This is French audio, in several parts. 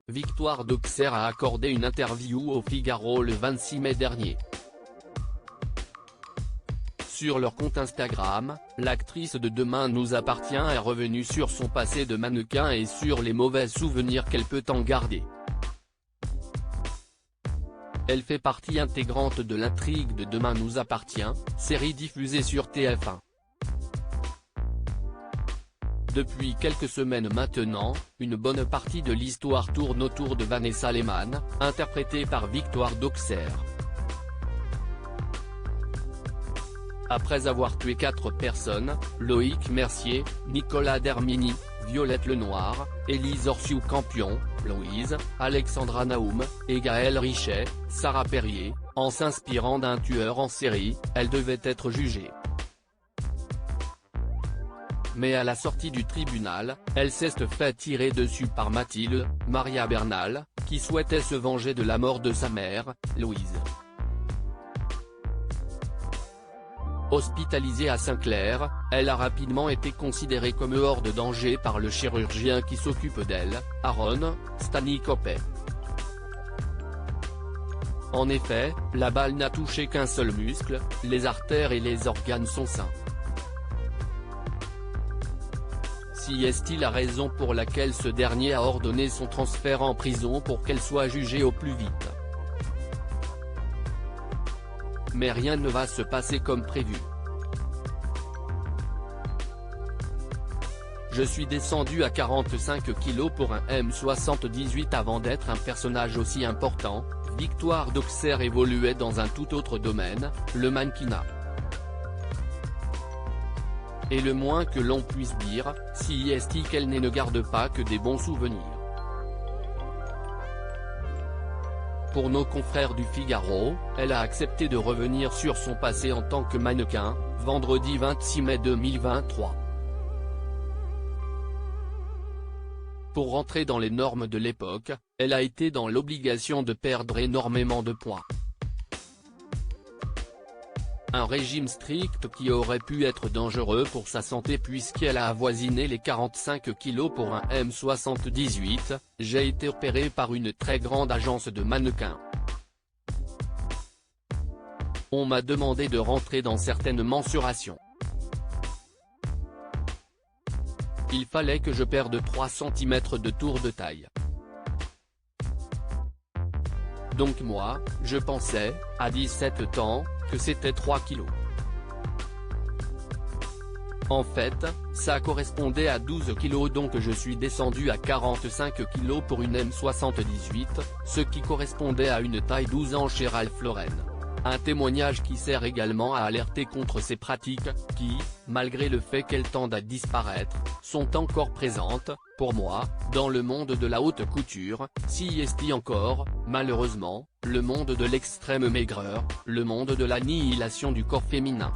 Victoire d'Auxerre a accordé une interview au Figaro le 26 mai dernier. Sur leur compte Instagram, l'actrice de Demain nous appartient est revenue sur son passé de mannequin et sur les mauvais souvenirs qu'elle peut en garder. Elle fait partie intégrante de l'intrigue de Demain nous appartient, série diffusée sur TF1. Depuis quelques semaines maintenant, une bonne partie de l'histoire tourne autour de Vanessa Lehmann, interprétée par Victoire d'Auxerre. Après avoir tué 4 personnes, Loïc Mercier, Nicolas Dermini, Violette Lenoir, Élise Orsiou-Campion, Louise, Alexandra Naoum, et Gaël Richet, Sarah Perrier, en s'inspirant d'un tueur en série, elle devait être jugée. Mais à la sortie du tribunal, elle s'est fait tirer dessus par Mathilde, Maria Bernal, qui souhaitait se venger de la mort de sa mère, Louise. Hospitalisée à Saint-Clair, elle a rapidement été considérée comme hors de danger par le chirurgien qui s'occupe d'elle, Aaron Stanikopé. En effet, la balle n'a touché qu'un seul muscle, les artères et les organes sont sains. Si est-il la raison pour laquelle ce dernier a ordonné son transfert en prison pour qu'elle soit jugée au plus vite. Mais rien ne va se passer comme prévu. Je suis descendu à 45 kg pour un M78 avant d'être un personnage aussi important. Victoire d'Auxerre évoluait dans un tout autre domaine, le mannequinat. Et le moins que l'on puisse dire, si est qu'elle ne garde pas que des bons souvenirs. Pour nos confrères du Figaro, elle a accepté de revenir sur son passé en tant que mannequin, vendredi 26 mai 2023. Pour rentrer dans les normes de l'époque, elle a été dans l'obligation de perdre énormément de poids. Un régime strict qui aurait pu être dangereux pour sa santé puisqu'elle a avoisiné les 45 kg pour un M78, j'ai été opéré par une très grande agence de mannequins. On m'a demandé de rentrer dans certaines mensurations. Il fallait que je perde 3 cm de tour de taille. Donc moi, je pensais, à 17 ans, que c'était 3 kilos. En fait, ça correspondait à 12 kg donc je suis descendu à 45 kg pour une M78, ce qui correspondait à une taille 12 ans chez Ralph Lauren. Un témoignage qui sert également à alerter contre ces pratiques, qui, malgré le fait qu'elles tendent à disparaître, sont encore présentes, pour moi, dans le monde de la haute couture, si est encore, malheureusement, le monde de l'extrême maigreur, le monde de l'annihilation du corps féminin.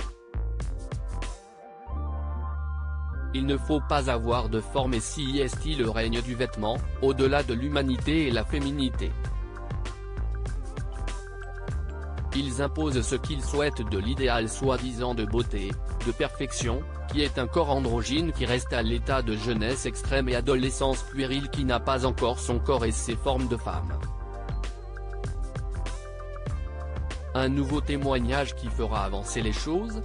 Il ne faut pas avoir de forme et si est le règne du vêtement, au-delà de l'humanité et la féminité. Ils imposent ce qu'ils souhaitent de l'idéal soi-disant de beauté, de perfection, qui est un corps androgyne qui reste à l'état de jeunesse extrême et adolescence puérile qui n'a pas encore son corps et ses formes de femme. Un nouveau témoignage qui fera avancer les choses ?